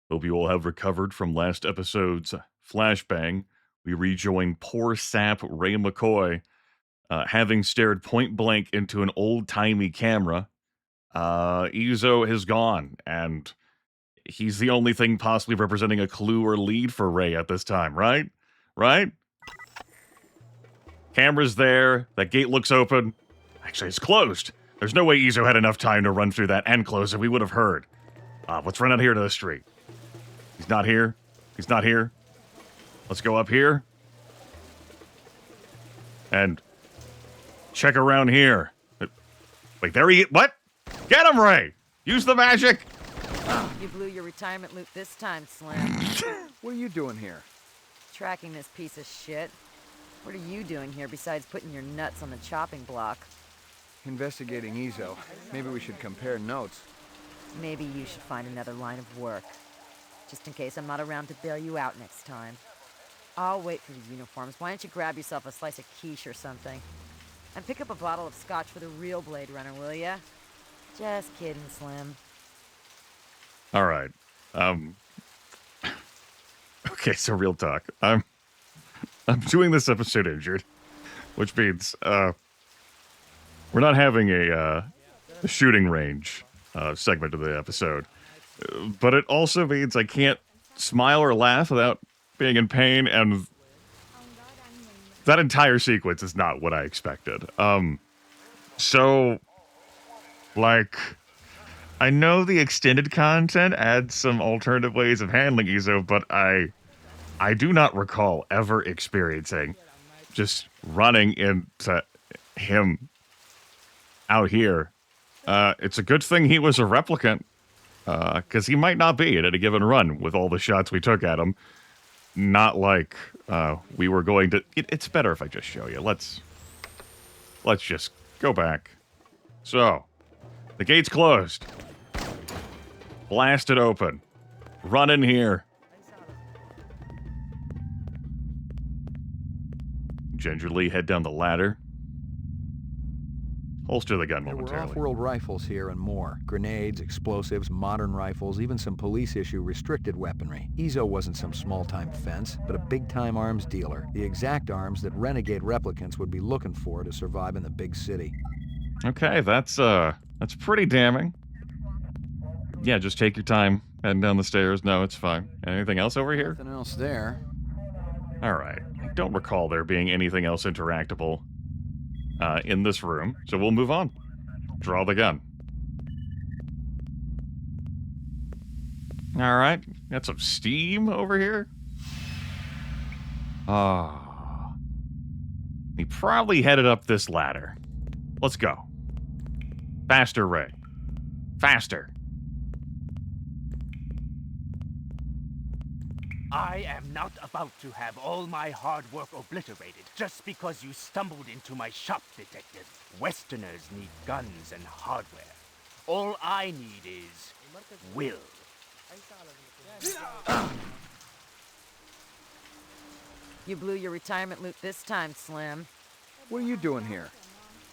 Hope you all have recovered from last episode's flashbang. We rejoin poor sap Ray McCoy, having stared point blank into an old-timey camera. Izo has gone, and he's the only thing possibly representing a clue or lead for Ray at this time, right? Right? Camera's there. That gate looks open. Actually, it's closed. There's no way Izo had enough time to run through that and close it. We would have heard. Let's run out here to the street. He's not here. He's not here. Let's go up here. And check around here. Wait, there he is. What? Get him, Ray! Use the magic! You blew your retirement loot this time, Slim. What are you doing here? Tracking this piece of shit. What are you doing here besides putting your nuts on the chopping block? Investigating Izo. Maybe we should compare notes. Maybe you should find another line of work. Just in case I'm not around to bail you out next time. I'll wait for the uniforms. Why don't you grab yourself a slice of quiche or something? And pick up a bottle of scotch for the real Blade Runner, will ya? Just kidding, Slim. All right. Okay, so real talk. I'm doing this episode injured, which means we're not having a shooting range segment of the episode. But it also means I can't smile or laugh without being in pain, and that entire sequence is not what I expected. So, like, I know the extended content adds some alternative ways of handling Izo, but I do not recall ever experiencing just running into him out here. It's a good thing he was a replicant, because he might not be at any given run with all the shots we took at him. Not like we were going to... It's better if I just show you. Let's just go back. So, the gate's closed. Blast it open. Run in here. Gingerly head down the ladder. Holster the gun There were momentarily. off-world rifles here and more. Grenades, explosives, modern rifles, even some police-issue restricted weaponry. Izo wasn't some small-time fence, but a big-time arms dealer. The exact arms that renegade replicants would be looking for to survive in the big city. Okay, that's pretty damning. Yeah, just take your time heading down the stairs. No, it's fine. Anything else over here? Nothing else there. All right. I don't recall there being anything else interactable in this room, so we'll move on. Draw the gun. All right. Got some steam over here. Ah. He probably headed up this ladder. Let's go. Faster, Ray. Faster. I am not about to have all my hard work obliterated just because you stumbled into my shop, Detective. Westerners need guns and hardware. All I need is will. You blew your retirement loot this time, Slim. What are you doing here?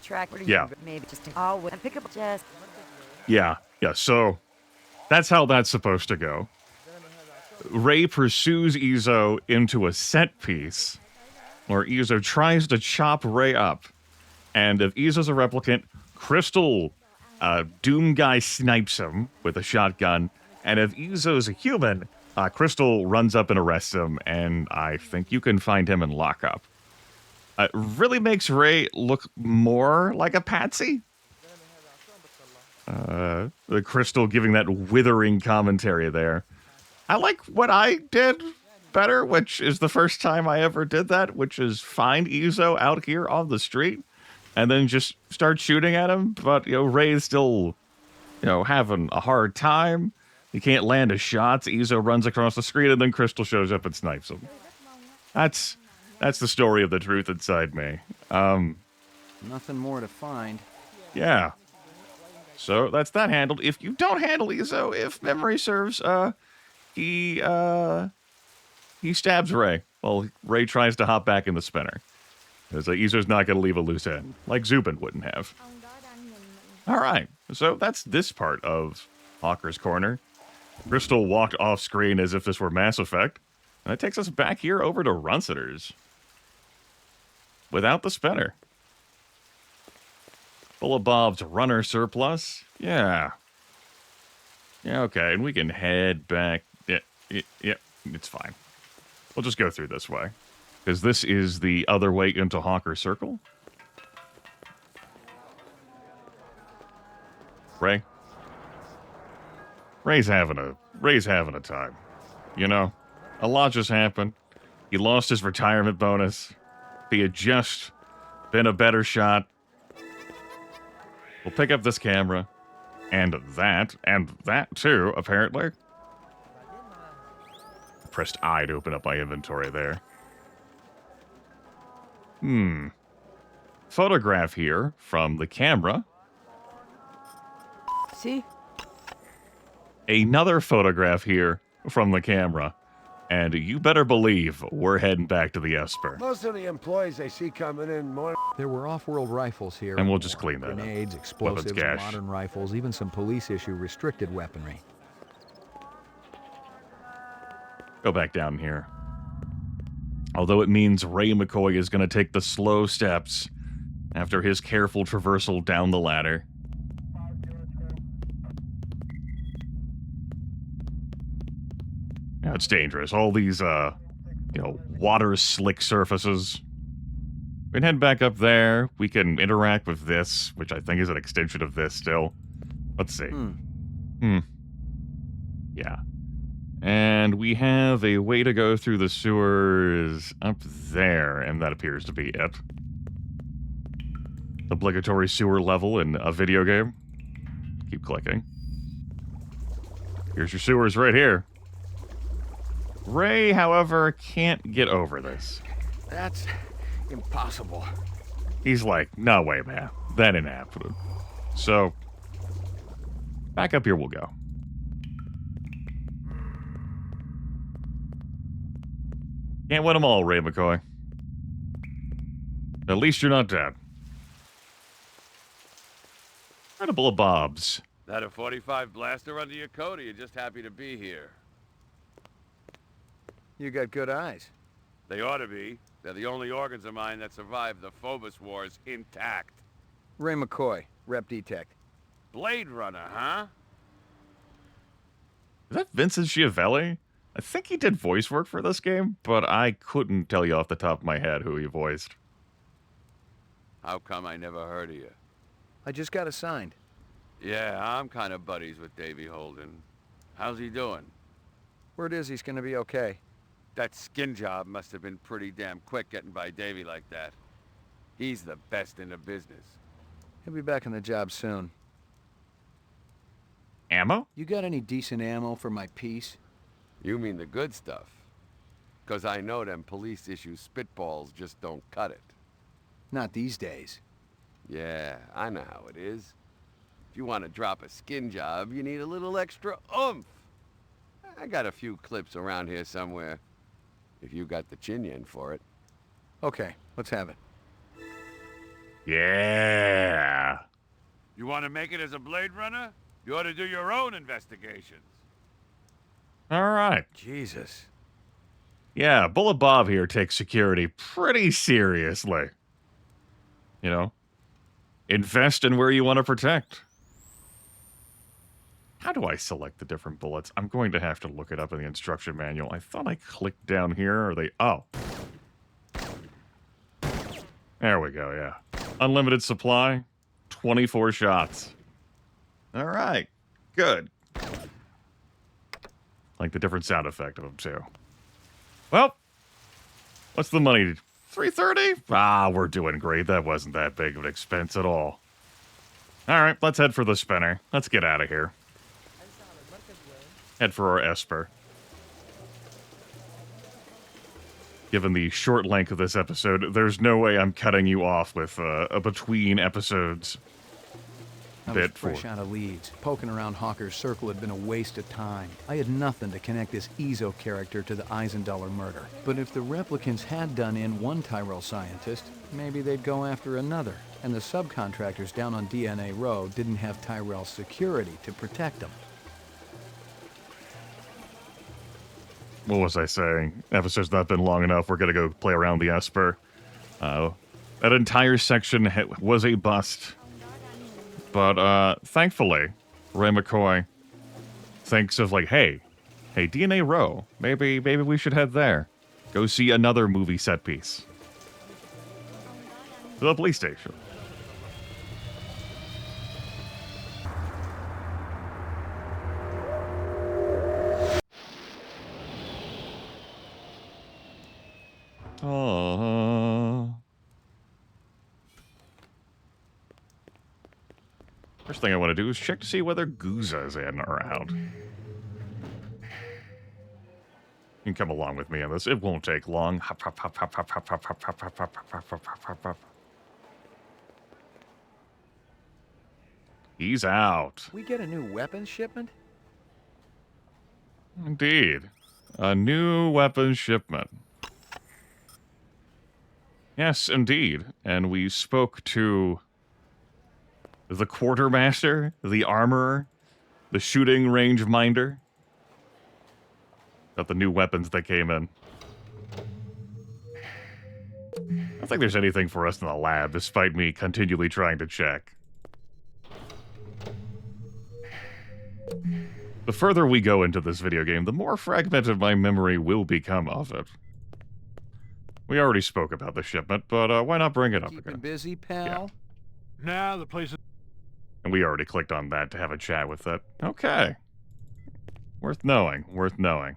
Track. What are Yeah. you? Maybe just. I'll wait and pick up just. Yeah, so that's how that's supposed to go. Ray pursues Izo into a set piece, where Izo tries to chop Ray up. And if Izo's a replicant, Crystal Doom Guy snipes him with a shotgun. And if Izo's a human, Crystal runs up and arrests him, and I think you can find him in lockup. It really makes Ray look more like a patsy. The Crystal giving that withering commentary there. I like what I did better, which is the first time I ever did that, which is find Izo out here on the street and then just start shooting at him. But, Ray's still, having a hard time. He can't land his shots. Izo runs across the screen and then Crystal shows up and snipes him. That's the story of the truth inside me. Nothing more to find. Yeah. So that's that handled. If you don't handle Izo, if memory serves, he stabs Ray while Ray tries to hop back in the spinner. Because Izo's not going to leave a loose end, like Zubin wouldn't have. All right, so that's this part of Hawker's Corner. Crystal walked off screen as if this were Mass Effect. And that takes us back here over to Runciter's. Without the spinner. Full of Bob's runner surplus. Yeah. Yeah, okay. And we can head back. Yeah, it's fine. We'll just go through this way. Because this is the other way into Hawker Circle. Ray? Ray's having a time. You know? A lot just happened. He lost his retirement bonus. If he had just been a better shot. We'll pick up this camera. And that too, apparently. Pressed I to open up my inventory there. Photograph here from the camera. See? Another photograph here from the camera. And you better believe we're heading back to the Esper. Most of the employees they see coming in more. There were off-world rifles here. And we'll just clean that up. Grenades, explosives, cache. modern rifles, even some police-issue restricted weaponry. Go back down here. Although it means Ray McCoy is going to take the slow steps after his careful traversal down the ladder. Yeah, it's dangerous. All these, water slick surfaces. We can head back up there. We can interact with this, which I think is an extension of this still. Let's see. Yeah. And we have a way to go through the sewers up there, and that appears to be it. Obligatory sewer level in a video game. Keep clicking. Here's your sewers right here. Ray, however, can't get over this. That's impossible. He's like, no way, man. That ain't happening. So, back up here we'll go. Can't win them all, Ray McCoy. At least you're not dead. Incredible Bob's. That a 45 blaster under your coat, or you just happy to be here? You got good eyes. They ought to be. They're the only organs of mine that survived the Phobos Wars intact. Ray McCoy, Rep Detect. Blade Runner, huh? Is that Vincent Schiavelli? I think he did voice work for this game, but I couldn't tell you off the top of my head who he voiced. How come I never heard of you? I just got assigned. Yeah, I'm kind of buddies with Davy Holden. How's he doing? Word is he's gonna be okay. That skin job must have been pretty damn quick getting by Davy like that. He's the best in the business. He'll be back on the job soon. Ammo? You got any decent ammo for my piece? You mean the good stuff? 'Cause I know them police-issue spitballs just don't cut it. Not these days. Yeah, I know how it is. If you want to drop a skin job, you need a little extra oomph. I got a few clips around here somewhere. If you got the chin yen for it. Okay, let's have it. Yeah. You want to make it as a Blade Runner? You ought to do your own investigations. All right. Jesus. Yeah, Bullet Bob here takes security pretty seriously. You know? Invest in where you want to protect. How do I select the different bullets? I'm going to have to look it up in the instruction manual. I thought I clicked down here. Are they... Oh. There we go, yeah. Unlimited supply. 24 shots. All right. Good. Like the different sound effect of them, too. Well, what's the money? $330? Ah, we're doing great. That wasn't that big of an expense at all. All right, let's head for the spinner. Let's get out of here. Head for our Esper. Given the short length of this episode, there's no way I'm cutting you off with a between episodes I was fresh out of Leeds. Poking around Hawker's Circle had been a waste of time. I had nothing to connect this Ezo character to the Eisendaler murder. But if the replicants had done in one Tyrell scientist, maybe they'd go after another. And the subcontractors down on DNA Row didn't have Tyrell security to protect them. what was I saying? Episode's not been long enough. We're gonna go play around the Esper. That entire section was a bust. But thankfully, Ray McCoy thinks of like, hey, DNA Row. Maybe we should head there. Go see another movie set piece. The police station. First thing I want to do is check to see whether Guza's in or out. You can come along with me on this. It won't take long. Hop, hop, hop, hop, hop, hop, hop, hop, hop, hop, hop, hop, hop, hop, hop, hop. He's out. We get a new weapons shipment? Indeed. A new weapons shipment. Yes, indeed. And we spoke to the quartermaster, the armorer, the shooting range minder. Got the new weapons that came in. I don't think there's anything for us in the lab, despite me continually trying to check. The further we go into this video game, the more fragmented my memory will become of it. We already spoke about the shipment, but why not bring it up Keeping again? busy, pal? Nah, the place is... And we already clicked on that to have a chat with it. Okay. Worth knowing, worth knowing.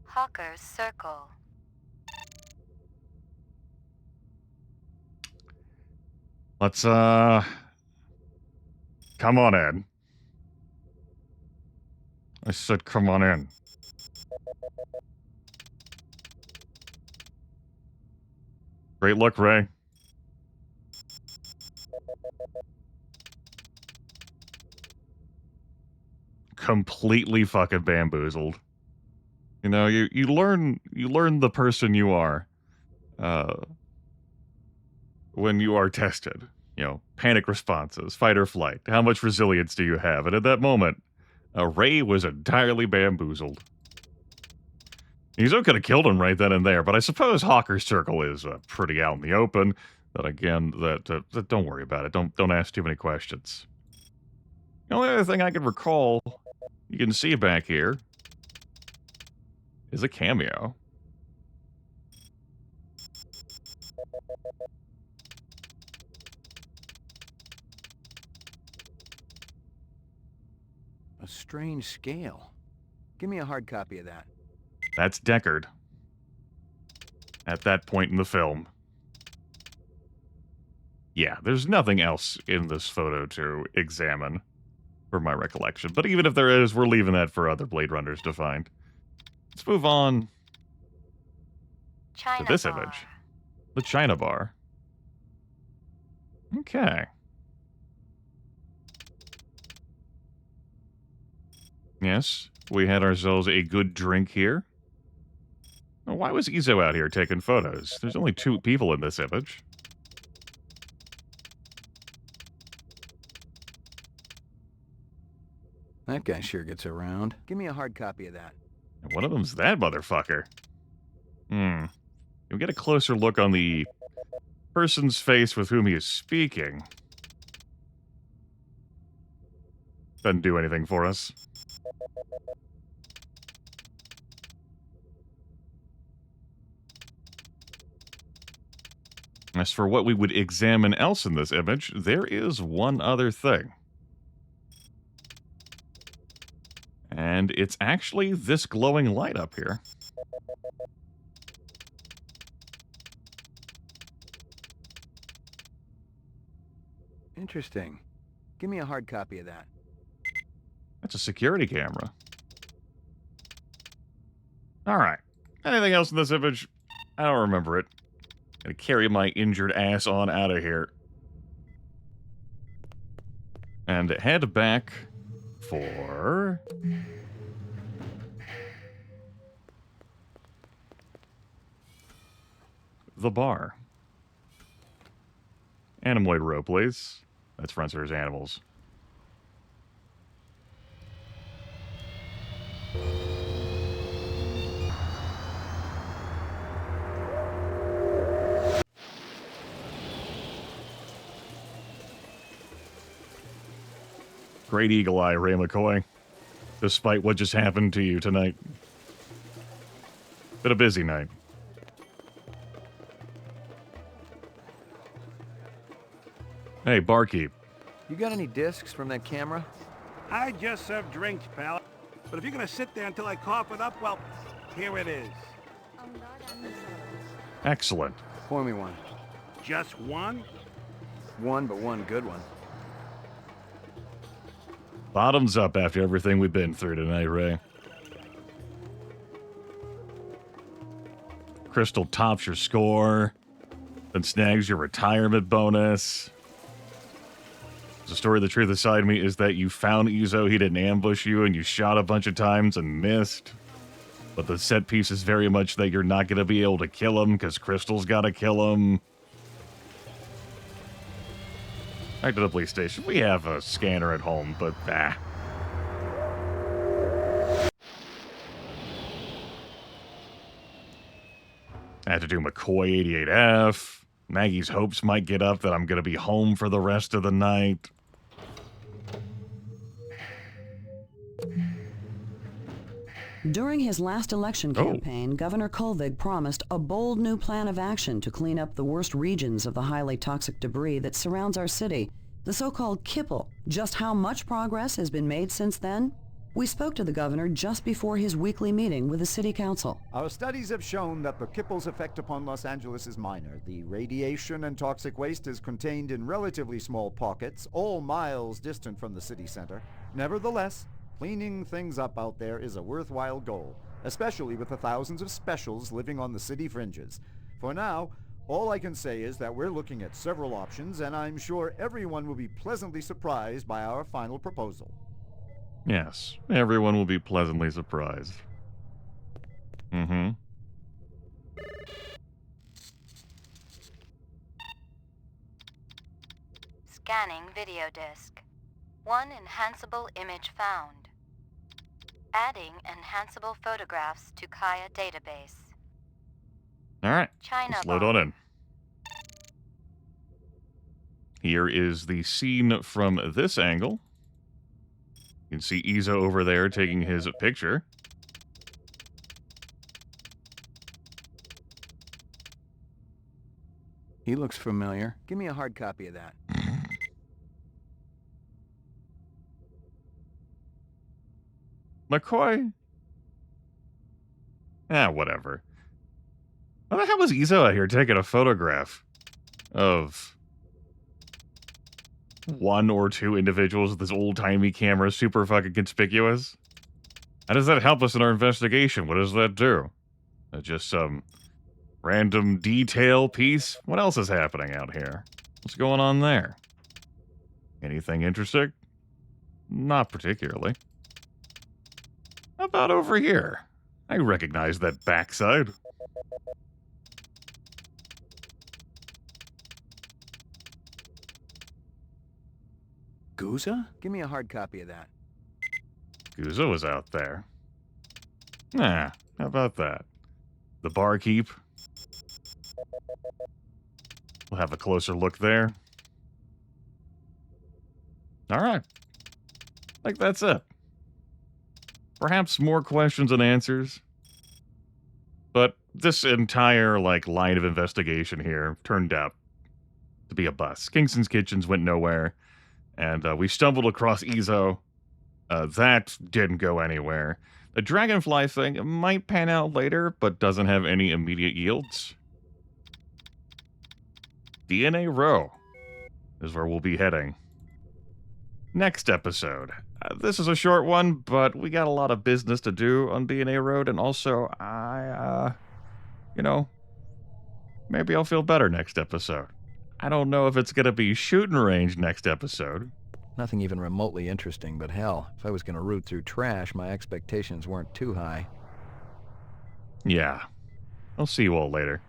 Hawker's Circle. Let's, come on in. I said come on in. Great look, Ray. Completely fucking bamboozled. You know, you learn the person you are when you are tested. You know, panic responses, fight or flight. How much resilience do you have? And at that moment, Ray was entirely bamboozled. He's could have killed him right then and there, but I suppose Hawker's Circle is pretty out in the open. But again, that don't worry about it. Don't ask too many questions. The only other thing I can recall, you can see back here, is a cameo. A strange scale. Give me a hard copy of that. That's Deckard. At that point in the film. Yeah, there's nothing else in this photo to examine, from my recollection. But even if there is, we're leaving that for other Blade Runners to find. Let's move on to this image. The China bar. Okay. Yes, we had ourselves a good drink here. Now, why was Izo out here taking photos? There's only 2 people in this image. That guy sure gets around. Give me a hard copy of that. And one of them's that motherfucker. Can we get a closer look on the person's face with whom he is speaking? Doesn't do anything for us. As for what we would examine else in this image, there is one other thing. And it's actually this glowing light up here. Interesting. Give me a hard copy of that. That's a security camera. Alright. Anything else in this image? I don't remember it. Gonna carry my injured ass on out of here. And head back for the bar. Animoid row, please. That's for answers animals. Great eagle eye, Ray McCoy. Despite what just happened to you tonight. Been a busy night. Hey, barkeep. You got any discs from that camera? I just serve drinks, pal. But if you're gonna sit there until I cough it up, well, here it is. Excellent. Pour me one. Just one? One, but one good one. Bottoms up after everything we've been through tonight, Ray. Crystal tops your score, then snags your retirement bonus. The story of the truth aside me is that you found Izo, he didn't ambush you, and you shot a bunch of times and missed. But the set piece is very much that you're not going to be able to kill him because Crystal's got to kill him. Back to the police station. We have a scanner at home, but I had to do McCoy 88F. Maggie's hopes might get up that I'm going to be home for the rest of the night. During his last election campaign, Governor Kolvig promised a bold new plan of action to clean up the worst regions of the highly toxic debris that surrounds our city, the so-called kipple. Just how much progress has been made since then? We spoke to the governor just before his weekly meeting with the city council. Our studies have shown that the kipple's effect upon Los Angeles is minor. The radiation and toxic waste is contained in relatively small pockets, all miles distant from the city center. Nevertheless, cleaning things up out there is a worthwhile goal, especially with the thousands of specials living on the city fringes. For now, all I can say is that we're looking at several options, and I'm sure everyone will be pleasantly surprised by our final proposal. Yes, everyone will be pleasantly surprised. Mm-hmm. Scanning video disk. One enhanceable image found. Adding enhanceable photographs to Kaya database. All right, China let's load on in. Here is the scene from this angle. You can see Izo over there taking his picture. He looks familiar. Give me a hard copy of that. McCoy? Whatever. Why the hell was Izo out here taking a photograph of one or two individuals with this old-timey camera super fucking conspicuous? How does that help us in our investigation? What does that do? Just some random detail piece? What else is happening out here? What's going on there? Anything interesting? Not particularly. How about over here? I recognize that backside. Guza? Give me a hard copy of that. Guza was out there. How about that? The barkeep. We'll have a closer look there. Alright. Like that's it. Perhaps more questions than answers. But this entire, line of investigation here turned out to be a bust. Kingston's Kitchens went nowhere. And we stumbled across Izo. That didn't go anywhere. The Dragonfly thing might pan out later, but doesn't have any immediate yields. DNA Row is where we'll be heading. Next episode. This is a short one, but we got a lot of business to do on DNA Road, and also, maybe I'll feel better next episode. I don't know if it's going to be shooting range next episode. Nothing even remotely interesting, but hell, if I was going to root through trash, my expectations weren't too high. Yeah. I'll see you all later.